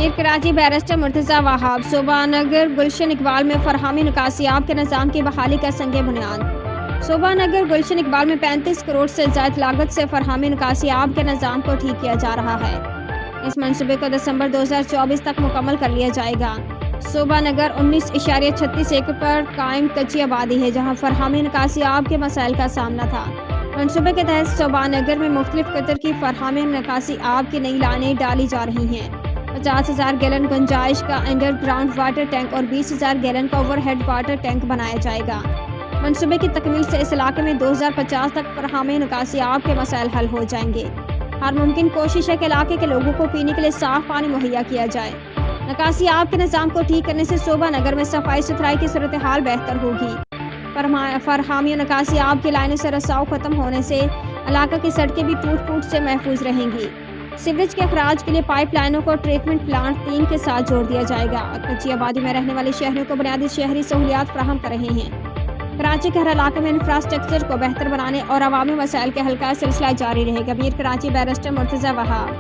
میر Karachi barrister Murtaza وہاب صوبہ نگر گلشن اقبال میں فراہمی نکاسیاب کے نظام کی بحالی کا سنگ بنیاد۔ صوبہ نگر گلشن اقبال میں 35 کروڑ سے زائد لاگت سے فراہمی نکاسیاب کے نظام کو ٹھیک کیا جا رہا ہے۔ اس منصوبے کو دسمبر 2024 تک مکمل کر لیا جائے گا۔ صوبہ نگر 19.36 ایکڑ پر قائم کچی آبادی ہے، جہاں فراہمی نکاسیاب کے مسائل کا سامنا تھا۔ منصوبے کے تحت صوبہ نگر میں مختلف قطر کی فراہمی نکاسی آب کی نئی لائنیں ڈالی جا رہی ہیں۔ 50,000 گیلن گنجائش کا انڈر گراؤنڈ واٹر ٹینک اور 20,000 گیلن کا اوور ہیڈ واٹر ٹینک بنایا جائے گا۔ منصوبے کی تکمیل سے اس علاقے میں 2050 تک فراہمی نکاسی آب کے مسائل حل ہو جائیں گے۔ ہر ممکن کوشش ہے کہ علاقے کے لوگوں کو پینے کے لیے صاف پانی مہیا کیا جائے۔ نکاسی آب کے نظام کو ٹھیک کرنے سے صوبہ نگر میں صفائی ستھرائی کی صورتحال بہتر ہوگی۔ فراہمی نکاسی آب کی لائنوں سے رساؤ ختم ہونے سے علاقہ کی سڑکیں بھی ٹوٹ پھوٹ سے محفوظ رہیں گی۔ سیوریج کے اخراج کے لیے پائپ لائنوں کو ٹریٹمنٹ پلانٹ 3 کے ساتھ جوڑ دیا جائے گا۔ کچی آبادی میں رہنے والے شہریوں کو بنیادی شہری سہولیات فراہم کر رہے ہیں۔ کراچی کے ہر علاقے میں انفراسٹرکچر کو بہتر بنانے اور عوامی مسائل کے حل کا سلسلہ جاری رہے گا۔ میر کراچی بیرسٹر مرتضی وہاب۔